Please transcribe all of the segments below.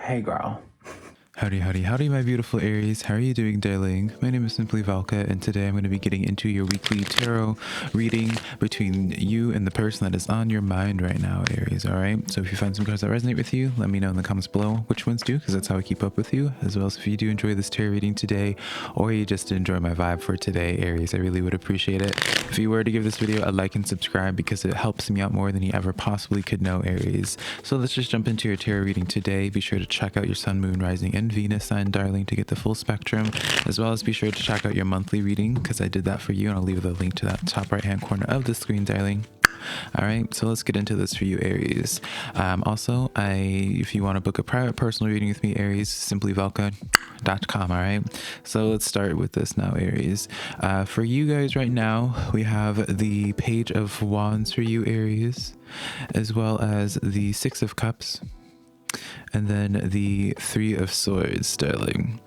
Hey girl. Howdy, howdy, howdy, my beautiful Aries. How are you doing, darling? My name is SimplyVelca, and today I'm going to be getting into your weekly tarot reading between you and the person that is on your mind right now, Aries, alright? So if you find some cards that resonate with you, let me know in the comments below which ones do, because that's how I keep up with you. As well as if you do enjoy this tarot reading today, or you just enjoy my vibe for today, Aries, I really would appreciate it if you were to give this video a like and subscribe, because it helps me out more than you ever possibly could know, Aries. So let's just jump into your tarot reading today. Be sure to check out your sun, moon, rising, and Venus sign, darling, to get the full spectrum, as well as be sure to check out your monthly reading, because I did that for you, and I'll leave the link to that top right hand corner of the screen, darling. All right, so let's get into this for you, Aries. Also, if you want to book a private personal reading with me, Aries, simplyvelca.com. All right, so let's start with this now, Aries. For you guys right now, we have the Page of Wands for you, Aries, as well as the Six of Cups, and then the Three of Swords, darling.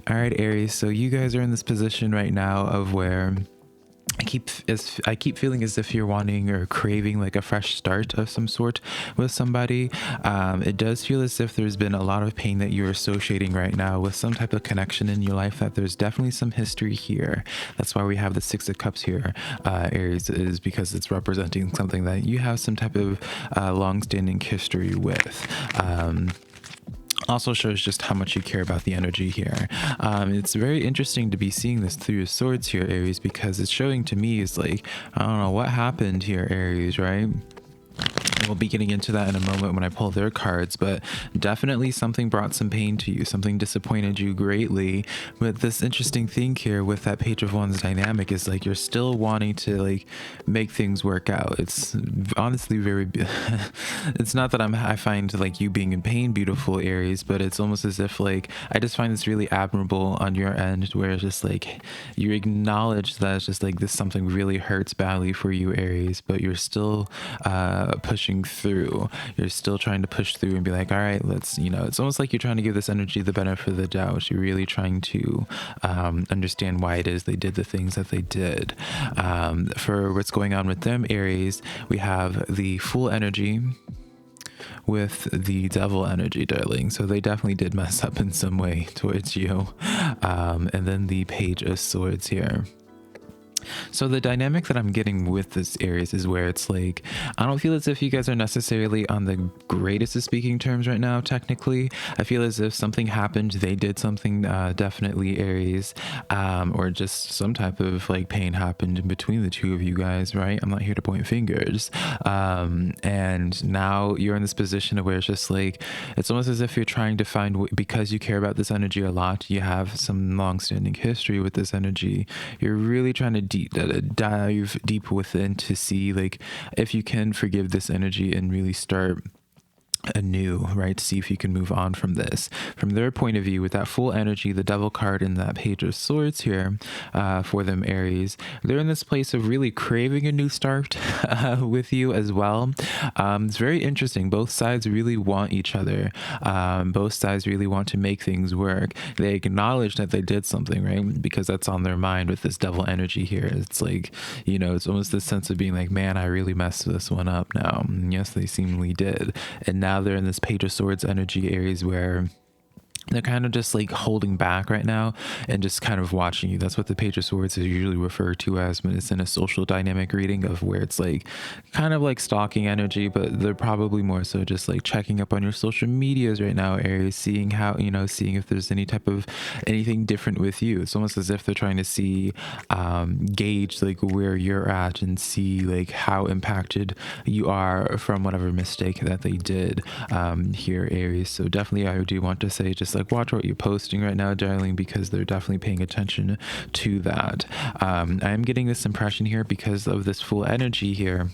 All right, Aries, so you guys are in this position right now of where I keep feeling as if you're wanting or craving like a fresh start of some sort with somebody. It does feel as if there's been a lot of pain that you're associating right now with some type of connection in your life, that there's definitely some history here. That's why we have the Six of Cups here, Aries, is because it's representing something that you have some type of long-standing history with. Also shows just how much you care about the energy here. It's very interesting to be seeing this Three of Swords here, Aries, because it's showing to me is like, I don't know what happened here, Aries, right? We'll be getting into that in a moment when I pull their cards, but definitely something brought some pain to you, something disappointed you greatly. But this interesting thing here with that Page of Wands dynamic is like you're still wanting to like make things work out. It's honestly very it's not that I find like you being in pain beautiful, Aries, but it's almost as if like I just find this really admirable on your end, where it's just like you acknowledge that it's just like this something really hurts badly for you, Aries, but you're still pushing through. You're still trying to push through and be like, all right, let's, it's almost like you're trying to give this energy the benefit of the doubt. You're really trying to understand why it is they did the things that they did. For what's going on with them, Aries, we have the Fool energy with the Devil energy, darling. So they definitely did mess up in some way towards you. And then the Page of Swords here. So the dynamic that I'm getting with this, Aries, is where it's like, I don't feel as if you guys are necessarily on the greatest of speaking terms right now, technically. I feel as if something happened, they did something, definitely, Aries, or just some type of like pain happened in between the two of you guys, right? I'm not here to point fingers. And now you're in this position of where it's just like, it's almost as if you're trying to find, because you care about this energy a lot, you have some long-standing history with this energy, you're really trying to dive deep within to see like if you can forgive this energy and really start anew, right? To see if you can move on from this. From their point of view, with that Full energy, the Devil card, and that Page of Swords here, for them, Aries, they're in this place of really craving a new start with you as well. It's very interesting. Both sides really want each other. Both sides really want to make things work. They acknowledge that they did something, right? Because that's on their mind with this Devil energy here. It's like, it's almost this sense of being like, man, I really messed this one up now. And yes, they seemingly did. And now they're in this Page of Swords energy, Aries, where they're kind of just like holding back right now and just kind of watching you. That's what the Page of Swords is usually referred to as when it's in a social dynamic reading, of where it's like kind of like stalking energy, but they're probably more so just like checking up on your social medias right now, Aries, seeing how, seeing if there's any type of anything different with you. It's almost as if they're trying to see, gauge like where you're at and see like how impacted you are from whatever mistake that they did here, Aries. So definitely I do want to say, just like watch what you're posting right now, darling, because they're definitely paying attention to that. I'm getting this impression here because of this Full energy here.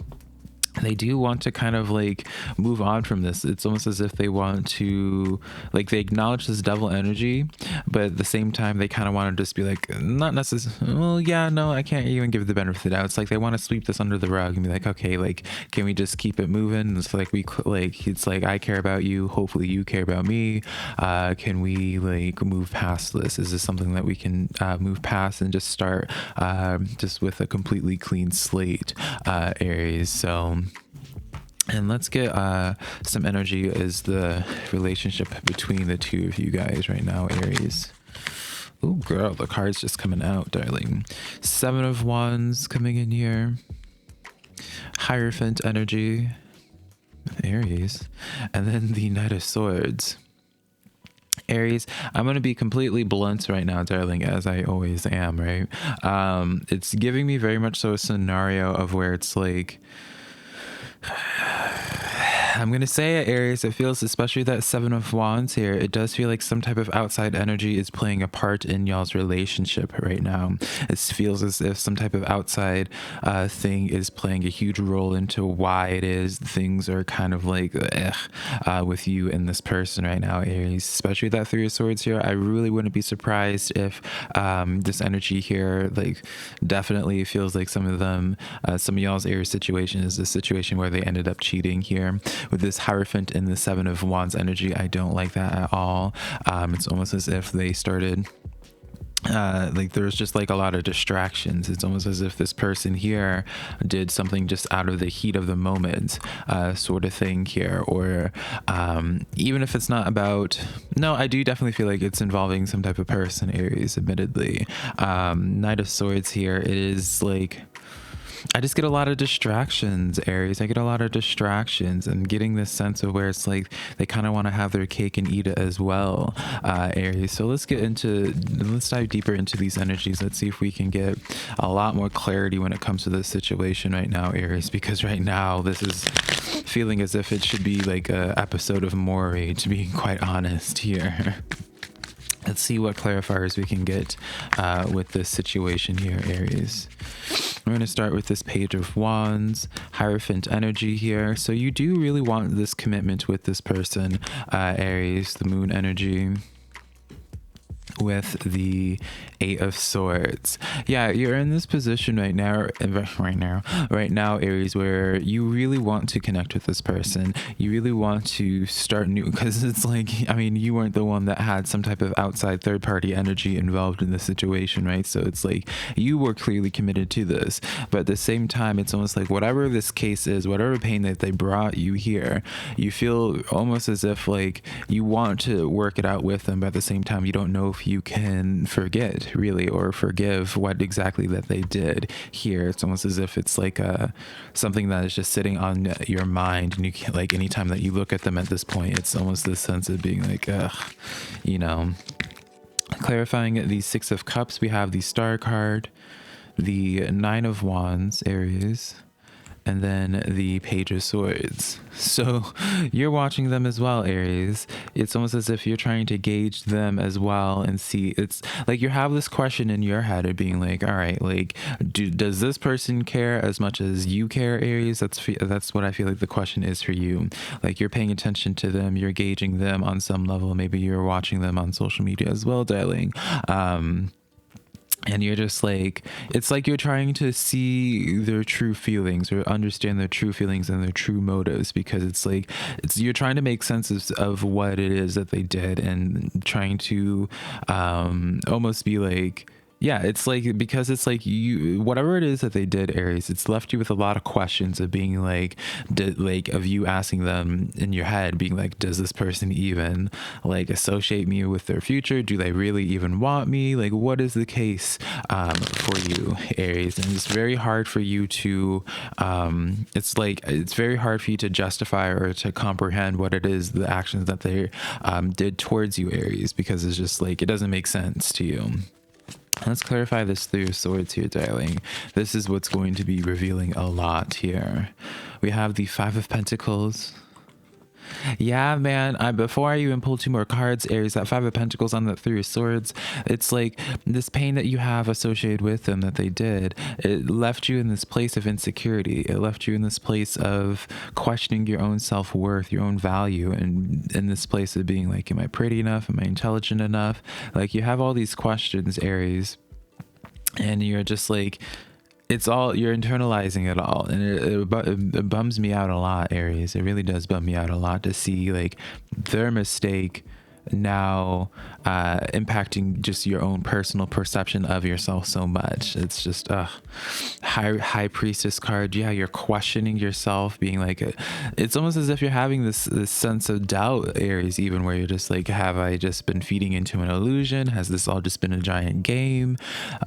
They do want to kind of like move on from this. It's almost as if they want to, like, they acknowledge this Devil energy, but at the same time they kind of want to just be like, not necessarily, well, yeah, no, I can't even give the benefit of the doubt. It's like they want to sweep this under the rug and be like, okay, like, can we just keep it moving? It's like it's like, I care about you, hopefully you care about me. Can we like move past this? Is this something that we can move past and just start just with a completely clean slate, Aries? So And let's get some energy as the relationship between the two of you guys right now, Aries. Oh, girl, the card's just coming out, darling. Seven of Wands coming in here. Hierophant energy, Aries. And then the Knight of Swords. Aries, I'm going to be completely blunt right now, darling, as I always am, right? It's giving me very much so a scenario of where it's like, I'm going to say it, Aries, it feels, especially that Seven of Wands here, it does feel like some type of outside energy is playing a part in y'all's relationship right now. It feels as if some type of outside thing is playing a huge role into why it is things are kind of like with you and this person right now, Aries. Especially that Three of Swords here, I really wouldn't be surprised if this energy here, like, definitely feels like some of y'all's Aries situation is a situation where they ended up cheating here. With this Hierophant and the Seven of Wands energy, I don't like that at all. It's almost as if they started like there's just like a lot of distractions. It's almost as if this person here did something just out of the heat of the moment, sort of thing here. Or even if it's not about, no, I do definitely feel like it's involving some type of person, Aries, admittedly. Knight of Swords here, it is like, I just get a lot of distractions, Aries. I get a lot of distractions and getting this sense of where it's like they kind of want to have their cake and eat it as well, Aries. So let's dive deeper into these energies. Let's see if we can get a lot more clarity when it comes to this situation right now, Aries, because right now this is feeling as if it should be like a episode of Maury, to be quite honest here. Let's see what clarifiers we can get with this situation here, Aries. We're going to start with this Page of Wands, Hierophant energy here. So you do really want this commitment with this person, Aries, the Moon energy. With the Eight of Swords, yeah, you're in this position right now, Aries, where you really want to connect with this person. You really want to start new, because it's like, I mean, you weren't the one that had some type of outside third party energy involved in the situation, right? So it's like you were clearly committed to this, but at the same time, it's almost like whatever this case is, whatever pain that they brought you here, you feel almost as if like you want to work it out with them, but at the same time, you don't know if you can forget really or forgive what exactly that they did here. It's almost as if it's like something that is just sitting on your mind, and you can't, like, anytime that you look at them at this point, it's almost this sense of being like, you know. Clarifying the Six of Cups, we have the Star card, the Nine of Wands, Aries, and then the Page of Swords. So you're watching them as well, Aries. It's almost as if you're trying to gauge them as well and see. It's like you have this question in your head of being like, all right, like, does this person care as much as you care, Aries? That's what I feel like the question is for you. Like, you're paying attention to them, you're gauging them on some level. Maybe you're watching them on social media as well, darling. And you're just like, it's like you're trying to see their true feelings or understand their true feelings and their true motives, because it's like, you're trying to make sense of what it is that they did, and trying to almost be like, yeah, it's like, because it's like you, whatever it is that they did, Aries, it's left you with a lot of questions of being like, of you asking them in your head, being like, does this person even like associate me with their future? Do they really even want me? Like, what is the case for you, Aries? And it's very hard for you to, it's very hard for you to justify or to comprehend what it is, the actions that they did towards you, Aries, because it's just like, it doesn't make sense to you. Let's clarify this Three of Swords here, darling. This is what's going to be revealing a lot here. We have the Five of Pentacles. Yeah, man, before I even pull two more cards, Aries, that Five of Pentacles on that Three of Swords, it's like this pain that you have associated with them that they did, it left you in this place of insecurity. It left you in this place of questioning your own self-worth, your own value, and in this place of being like, am I pretty enough? Am I intelligent enough? Like, you have all these questions, Aries, and you're just like, it's all, you're internalizing it all, and it bums me out a lot, Aries. It really does bum me out a lot to see like their mistake now impacting just your own personal perception of yourself so much. It's just high priestess card. Yeah, you're questioning yourself, being like it's almost as if you're having this sense of doubt, Aries, even, where you're just like, have I just been feeding into an illusion? Has this all just been a giant game?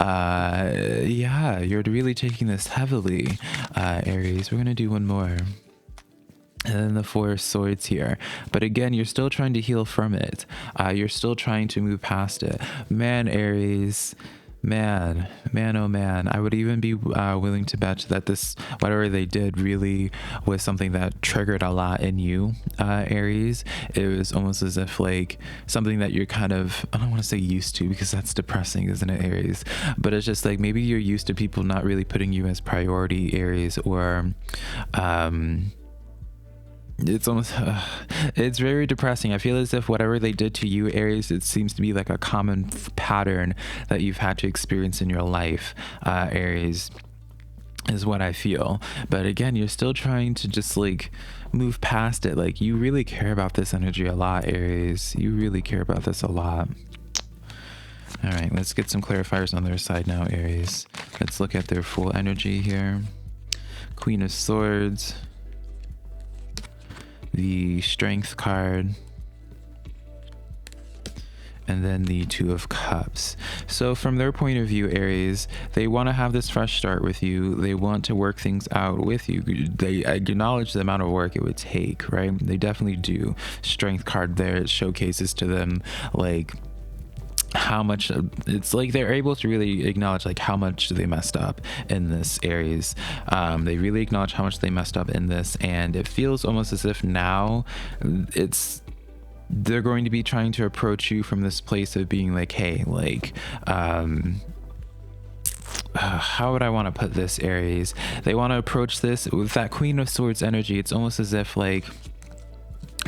Yeah, you're really taking this heavily, Aries. We're gonna do one more. And then the Four of Swords here. But again, you're still trying to heal from it. You're still trying to move past it. Man, Aries, man, oh man. I would even be willing to bet that this, whatever they did, really was something that triggered a lot in you, Aries. It was almost as if like something that you're kind of, I don't want to say used to, because that's depressing, isn't it, Aries? But it's just like maybe you're used to people not really putting you as priority, Aries, or it's almost it's very depressing. I feel as if whatever they did to you, Aries, it seems to be like a common pattern that you've had to experience in your life, Aries, is what I feel. But again, you're still trying to just like move past it. Like, you really care about this energy a lot, Aries. You really care about this a lot. All right, let's get some clarifiers on their side now, Aries. Let's look at their full energy here. Queen of Swords, the Strength card, and then the Two of Cups. So from their point of view, Aries, they want to have this fresh start with you. They want to work things out with you. They acknowledge the amount of work it would take, right? They definitely do. Strength card there, it showcases to them like how much, it's like they're able to really acknowledge like how much they messed up in this, Aries. They really acknowledge how much they messed up in this, and it feels almost as if now they're going to be trying to approach you from this place of being like, hey, like how would I want to put this, Aries? They want to approach this with that Queen of Swords energy. It's almost as if like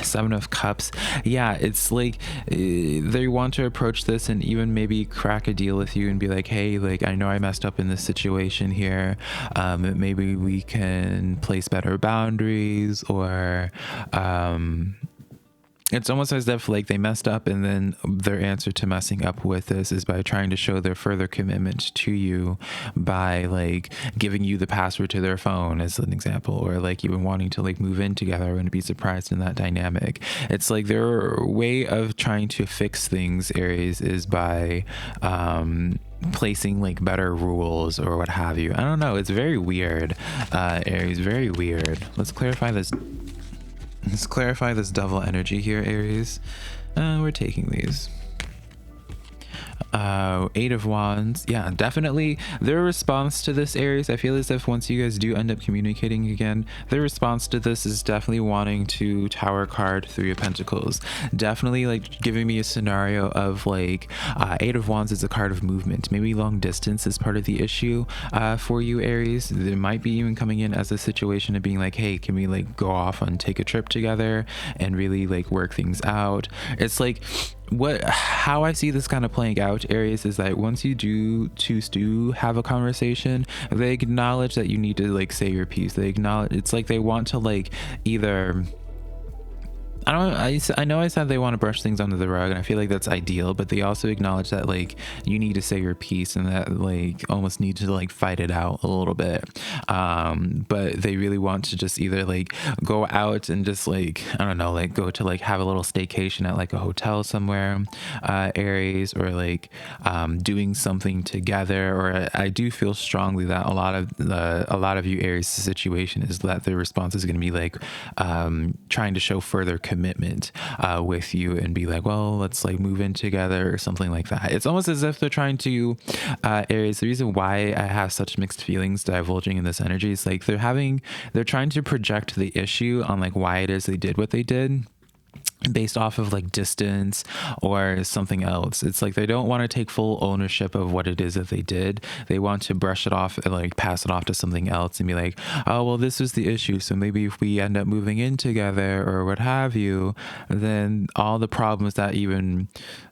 Seven of Cups. Yeah, it's like they want to approach this and even maybe crack a deal with you and be like, hey, like, I know I messed up in this situation here. Maybe we can place better boundaries, or it's almost as if like they messed up, and then their answer to messing up with this is by trying to show their further commitment to you by like giving you the password to their phone, as an example, or like even wanting to like move in together. I wouldn't be surprised in that dynamic. It's like their way of trying to fix things, Aries, is by placing like better rules or what have you. I don't know. It's very weird, Aries, very weird. Let's clarify this devil energy here, Aries. We're taking these. Eight of Wands. Yeah, definitely their response to this, Aries, I feel as if once you guys do end up communicating again, their response to this is definitely wanting to Tower card Three of Pentacles. Definitely like giving me a scenario of like Eight of Wands is a card of movement. Maybe long distance is part of the issue for you, Aries. There might be even coming in as a situation of being like, hey, can we like go off and take a trip together and really like work things out? It's like how I see this kind of playing out, Aries, is that once you do choose to have a conversation, they acknowledge that you need to like say your piece. They acknowledge, it's like they want to like either, I know I said they want to brush things under the rug, and I feel like that's ideal, but they also acknowledge that like you need to say your piece, and that like almost need to like fight it out a little bit. But they really want to just either like go out and just like, I don't know, like go to like have a little staycation at like a hotel somewhere, Aries, or like doing something together. Or I do feel strongly that a lot of you, Aries, situation is that the response is going to be like trying to show further commitment with you and be like, well, let's like move in together or something like that. It's almost as if they're trying to Aries, the reason why I have such mixed feelings divulging in this energy is like they're trying to project the issue on like why it is they did what they did based off of like distance or something else. It's like they don't want to take full ownership of what it is that they did. They want to brush it off and like pass it off to something else and be like, oh, well, this was the issue, so maybe if we end up moving in together or what have you, then all the problems that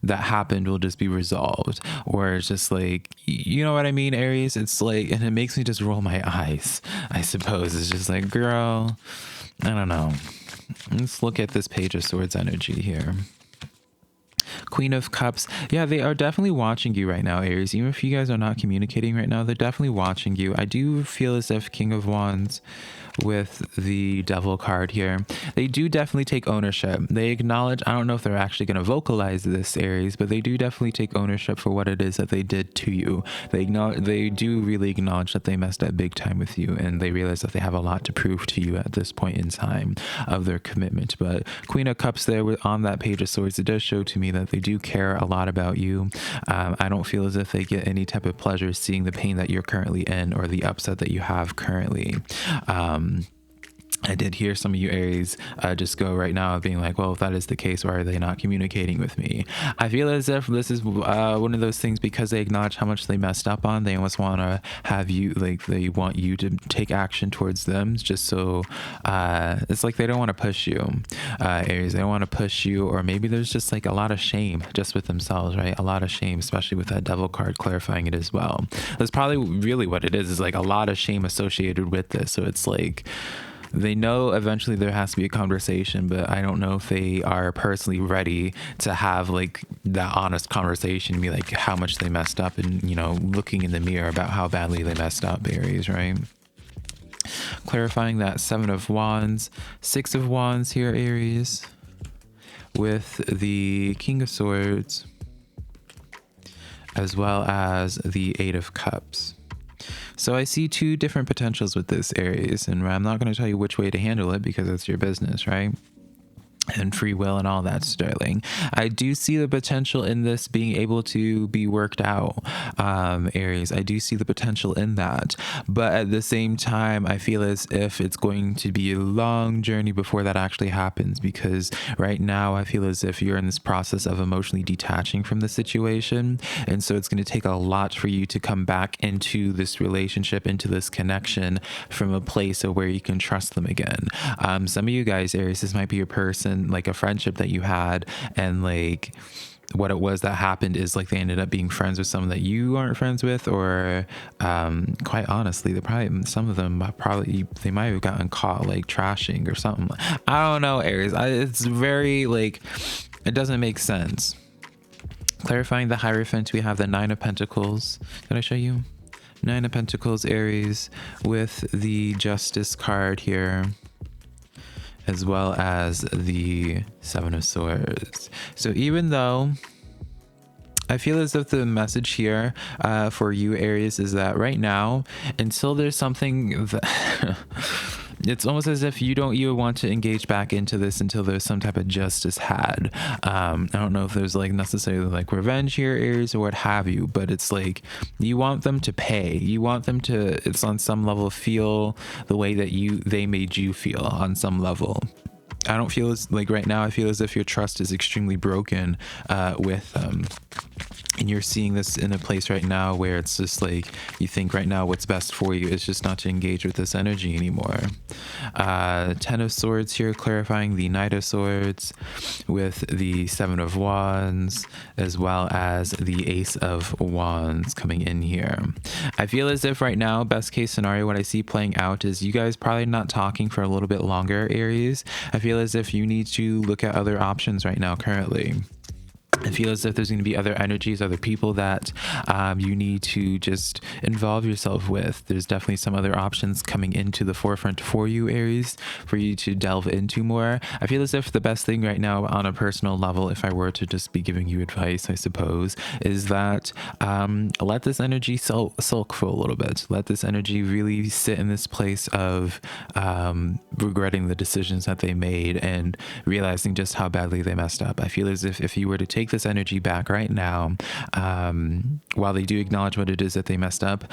happened will just be resolved. Or it's just like, you know what I mean, Aries? It's like, and it makes me just roll my eyes, I suppose. It's just like, girl, I don't know. Let's look at this Page of Swords energy here. Queen of Cups. Yeah, they are definitely watching you right now, Aries. Even if you guys are not communicating right now, they're definitely watching you. I do feel as if King of Wands with the Devil card here, they do definitely take ownership. They acknowledge, I don't know if they're actually going to vocalize this, Aries, but they do definitely take ownership for what it is that they did to you. They do really acknowledge that they messed up big time with you, and they realize that they have a lot to prove to you at this point in time of their commitment. But Queen of Cups there on that Page of Swords, it does show to me that they do care a lot about you. I don't feel as if they get any type of pleasure seeing the pain that you're currently in or the upset that you have currently. I did hear some of you Aries just go right now being like, well, if that is the case, why are they not communicating with me? I feel as if this is one of those things, because they acknowledge how much they messed up on. They almost want to have you, like, they want you to take action towards them, just so it's like they don't want to push you, Aries. They don't want to push you, or maybe there's just like a lot of shame just with themselves, right? A lot of shame, especially with that Devil card clarifying it as well. That's probably really what it is like a lot of shame associated with this. So it's like, they know eventually there has to be a conversation, but I don't know if they are personally ready to have like that honest conversation and be like how much they messed up, and, you know, looking in the mirror about how badly they messed up, Aries, right? Clarifying that Seven of Wands, Six of Wands here, Aries, with the King of Swords, as well as the Eight of Cups. So I see two different potentials with this, Aries, and I'm not going to tell you which way to handle it because it's your business, right? And free will and all that, sterling. I do see the potential in this being able to be worked out, Aries. I do see the potential in that, but at the same time I feel as if it's going to be a long journey before that actually happens, because right now I feel as if you're in this process of emotionally detaching from the situation, and so it's going to take a lot for you to come back into this relationship, into this connection from a place of where you can trust them again. Some of you guys, Aries, this might be a person, like a friendship that you had, and like what it was that happened is like they ended up being friends with someone that you aren't friends with, or quite honestly, some of them they might have gotten caught like trashing or something. I don't know, Aries. It's very like, it doesn't make sense. Clarifying the Hierophant, we have the Nine of Pentacles. Did I show you? Nine of Pentacles, Aries, with the Justice card here, as well as the Seven of Swords. So even though I feel as if the message here for you, Aries, is that right now, until there's something that it's almost as if you don't even want to engage back into this until there's some type of justice had. I don't know if there's like necessarily like revenge here, Aries, or what have you, but it's like you want them to pay. You want them to, it's on some level, feel the way that they made you feel on some level. I don't feel as like right now, I feel as if your trust is extremely broken with them. And you're seeing this in a place right now where it's just like, you think right now what's best for you is just not to engage with this energy anymore. Ten of Swords here, clarifying the Knight of Swords with the Seven of Wands, as well as the Ace of Wands coming in here. I feel as if right now, best case scenario, what I see playing out is you guys probably not talking for a little bit longer, Aries. I feel as if you need to look at other options right now currently. I feel as if there's going to be other energies, other people that you need to just involve yourself with. There's definitely some other options coming into the forefront for you, Aries, for you to delve into more. I feel as if the best thing right now on a personal level, if I were to just be giving you advice, I suppose, is that let this energy sulk for a little bit. Let this energy really sit in this place of regretting the decisions that they made and realizing just how badly they messed up. I feel as if you were to take this energy back right now, while they do acknowledge what it is that they messed up,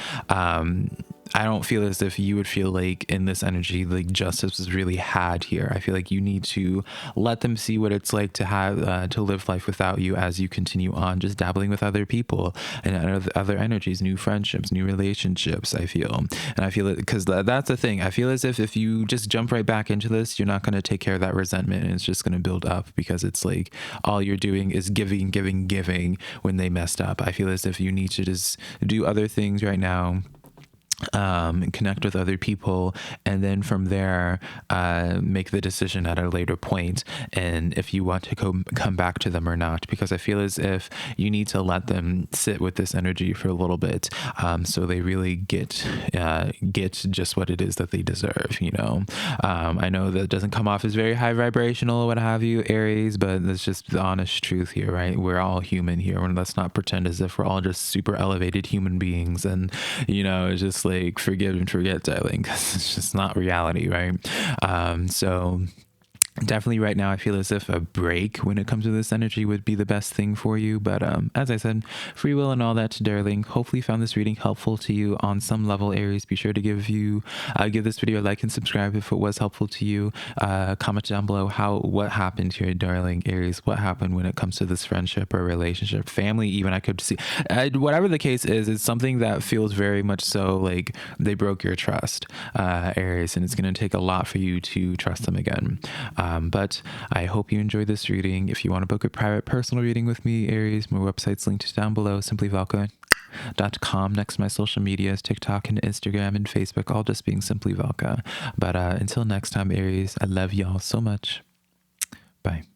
I don't feel as if you would feel like in this energy like justice was really had here. I feel like you need to let them see what it's like to have to live life without you as you continue on just dabbling with other people and other energies, new friendships, new relationships. I feel, and I feel it because that's the thing. I feel as if you just jump right back into this, you're not going to take care of that resentment, and it's just going to build up because it's like all you're doing is giving when they messed up. I feel as if you need to just do other things right now connect with other people, and then from there make the decision at a later point, and if you want to come back to them or not, because I feel as if you need to let them sit with this energy for a little bit, so they really get just what it is that they deserve, you know. I know that doesn't come off as very high vibrational or what have you, Aries, but that's just the honest truth here, right? We're all human here, and let's not pretend as if we're all just super elevated human beings, and you know, it's just like forgive and forget, darling, because it's just not reality, right? So definitely right now I feel as if a break when it comes to this energy would be the best thing for you, but as I said, free will and all that, darling. Hopefully you found this reading helpful to you on some level, Aries. Be sure to give this video a like and subscribe if it was helpful to you. Comment down below what happened here, darling Aries. What happened when it comes to this friendship or relationship, family even. I could see whatever the case is, it's something that feels very much so like they broke your trust, Aries, and it's going to take a lot for you to trust them again. But I hope you enjoyed this reading. If you want to book a private personal reading with me, Aries, my website's linked down below, SimplyVelca.com. Next to my social medias, TikTok and Instagram and Facebook, all just being SimplyVelca. But until next time, Aries, I love y'all so much. Bye.